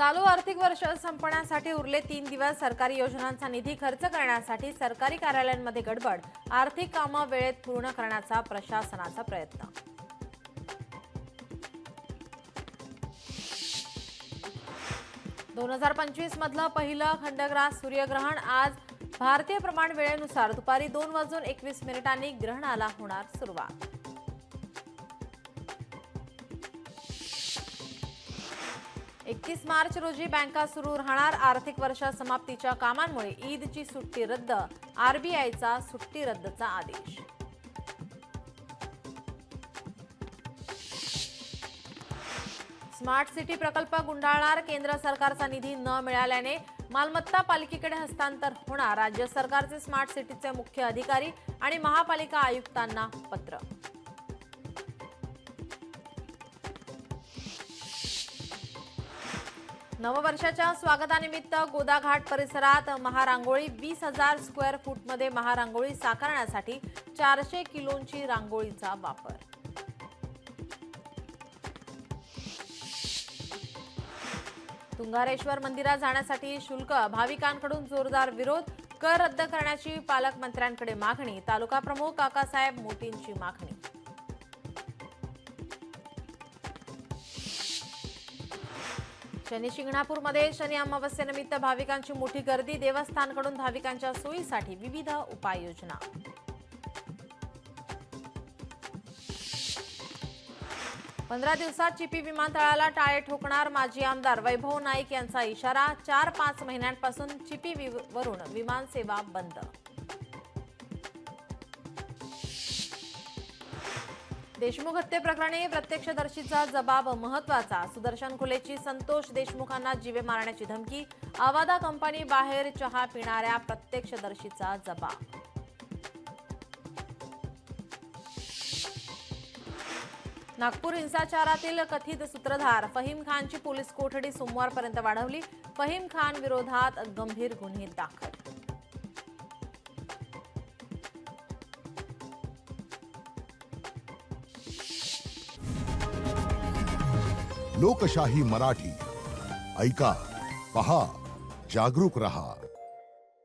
चालू आर्थिक वर्ष संपण्यासाठी उरले 3 दिवस सरकारी योजनांचा निधी खर्च करण्यासाठी सरकारी कार्यालयांमध्ये गडबड, आर्थिक कामं वेळेत पूर्ण करण्याचा प्रशासनाचा प्रयत्न। 2025 मधलं पहिलं खंडग्रास सूर्यग्रहण आज भारतीय प्रमाण वेळेनुसार दुपारी 2:21 ग्रहणाला होणार सुरुवात। 31 मार्च रोजी बँका सुरू राहणार, आर्थिक वर्ष समाप्तीच्या कामांमुळे ईदची सुट्टी रद्द, आरबीआयचा सुट्टी रद्दचा आदेश। स्मार्ट सिटी प्रकल्प गुंडाळणार, केंद्र सरकारचा निधी न मिळाल्याने मालमत्ता पालिकेकडे हस्तांतर होणार, राज्य सरकारचे स्मार्ट सिटीचे मुख्य अधिकारी आणि महापालिका आयुक्तांना पत्र। नववर्षाच्या स्वागतानिमित्त गोदाघाट परिसरात महारांगोळी, 20,000 स्क्वेअर फूटमध्ये महारांगोळी साकारण्यासाठी 400 किलोंची रांगोळीचा वापर। तुंगारेश्वर मंदिरात जाण्यासाठी शुल्क, भाविकांकडून जोरदार विरोध, कर रद्द करण्याची पालकमंत्र्यांकडे मागणी, तालुका प्रमुख काकासाहेब मोटींची मागणी। शनी शिंगणापूरमध्ये शनी अमावस्येनिमित्त भाविकांची मोठी गर्दी, देवस्थानकडून भाविकांच्या सोयीसाठी विविध उपाययोजना। पंधरा दिवसात चिपी विमानतळाला टाळे ठोकणार, माजी आमदार वैभव नाईक यांचा इशारा, 4-5 महिन्यांपासून चिपी वरून विमान सेवा बंद। देशमुख हत्ये प्रकरणी प्रत्यक्षदर्शीचा जबाब महत्वाचा, सुदर्शन खुलेची संतोष देशमुखांना जीवे मारण्याची धमकी, आवादा कंपनी बाहेर चहा पिणाऱ्या प्रत्यक्षदर्शीचा जबाब। नागपूर हिंसाचारातील कथित सूत्रधार फहीम खानची पोलीस कोठडी सोमवारपर्यंत वाढवली, फहीम खान विरोधात गंभीर गुन्हे दाखल। लोकशाही मराठी ऐका, पहा, जागरूक रहा।